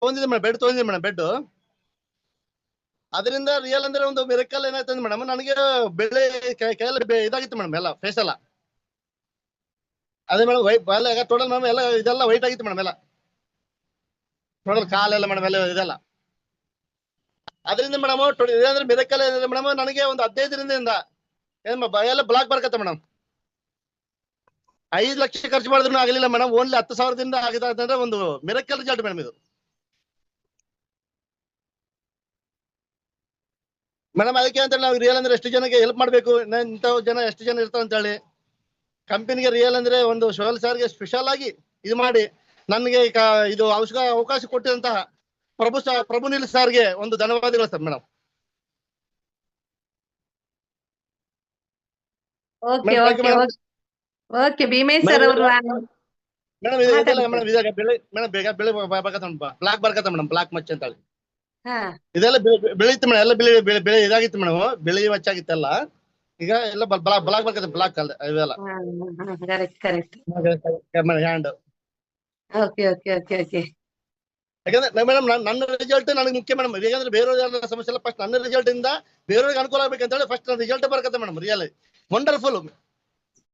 ತೊಗೊಂಡಿದ್ದೆ madam, bed ತೊಗೊಂಡಿದ್ದೆ madam. Bed ಅದರಿಂದ ರಿಯಲ್ ಅಂದ್ರೆ ಒಂದು ಮಿರಕಲ್ ಏನಾಯ್ತು ಮೇಡಮ್, ನನಗೆ ಬೆಳೆ ಕೈಯಲ್ಲಿ ಇದಾಗಿತ್ತು ಮೇಡಮ್, ಎಲ್ಲ ಫೇಸ್ ಎಲ್ಲ. ಅದೇ ಮೇಡಮ್ ವೈಟ್ ಎಲ್ಲ ಟೋಟಲ್ ಮೇಡಮ್ ಎಲ್ಲ ಇದೆಲ್ಲ ವೈಟ್ ಆಗಿತ್ತು ಮೇಡಮ್, ಎಲ್ಲ ಟೋಟಲ್ ಕಾಲೆಲ್ಲ ಮೇಡಮ್ ಎಲ್ಲ ಇದೆಲ್ಲ. ಅದರಿಂದ ಮೇಡಮ್ ಇದಂದ್ರೆ ಮಿರಕಲ್ ಏನಿದೆ ಮೇಡಮ್, ನನಗೆ ಒಂದು 15 ದಿನದಿಂದ ಎಲ್ಲ ಬ್ಲಾಕ್ ಬರ್ಕತ್ತೆ ಮೇಡಮ್. 5 ಲಕ್ಷ ಖರ್ಚು ಮಾಡಿದ್ರು ಆಗಲಿಲ್ಲ ಮೇಡಮ್, ಓನ್ಲಿ 10,000ದಿಂದ ಆಗಿದೆ ಅಂದ್ರೆ ಒಂದು ಮಿರಕಲ್ ರಿಸಲ್ಟ್ ಮೇಡಮ್ ಇದು. ಮೇಡಮ್ ಅದಕ್ಕೆ ಅಂತ ನಾವು ರಿಯಲ್ ಅಂದ್ರೆ ಎಷ್ಟು ಜನಕ್ಕೆ ಹೆಲ್ಪ್ ಮಾಡ್ಬೇಕು, ಇಂಥ ಜನ ಎಷ್ಟು ಜನ ಇರ್ತಾರೆ ಅಂತ ಹೇಳಿ ಕಂಪನಿಗೆ ರಿಯಲ್ ಅಂದ್ರೆ ಒಂದು ಶೋಲ್ ಸರ್ಗೆ ಸ್ಪೆಷಲ್ ಆಗಿ ಇದು ಮಾಡಿ ನನಗೆ ಇದು ಅವಕಾಶ ಕೊಟ್ಟಿದಂತಹ ಪ್ರಭು ನಿಲ್ ಸರ್ಗೆ ಒಂದು ಧನ್ಯವಾದಗಳು sir madam. Okay okay okay Bhimesh sir ಅವರು ಮೇಡಮ್ ಇದೆಲ್ಲ ಮೇಡಮ್ ಇದಾಗ ಮೇಡಮ್ ಬೇಗ ಬೆಳೆ ಬರ್ಕತ್ತ ಬ್ಲಾಕ್ ಬರ್ಕತ್ತ ಮೇಡಮ್, ಬ್ಲಾಕ್ ಮಚ್ಚ ಅಂತ ಹೇಳಿ ಇದೆಲ್ಲ ಬೆಳೀತು ಮೇಡಮ್, ಎಲ್ಲ ಬೆಳೆ ಇದಾಗಿತ್ತು ಮೇಡಮ್, ಬೆಳೆ ಮಚ್ಚಾಗಿತ್ತಲ್ಲ. ಈಗ ಎಲ್ಲ ಬ್ಲಾಕ್ ಬರ್ಕತ್ತೆ, ಬ್ಲಾಕ್ ಅಲ್ಲ ಇವೆಲ್ಲ hand. Okay okay okay okay. ಯಾಕಂದ್ರೆ ಮೇಡಮ್ ನನ್ನ ರಿಸಲ್ಟ್ ನನಗೆ ಮುಖ್ಯ ಮೇಡಮ್. ಯಾಕಂದ್ರೆ ಬೇರೆಯವ್ರ ಸಮಸ್ಯೆ ಇಲ್ಲ, ಫಸ್ಟ್ ನನ್ನ ರಿಸಲ್ಟ್ ಇಂದ ಬೇರೆಯವ್ರಿಗೆ ಅನುಕೂಲ ಆಗ್ಬೇಕಂತ ಹೇಳಿ ಫಸ್ಟ್ ನನ್ನ ರಿಸಲ್ಟ್ ಬರ್ಕತ್ತೆ ಮೇಡಮ್. Real wonderful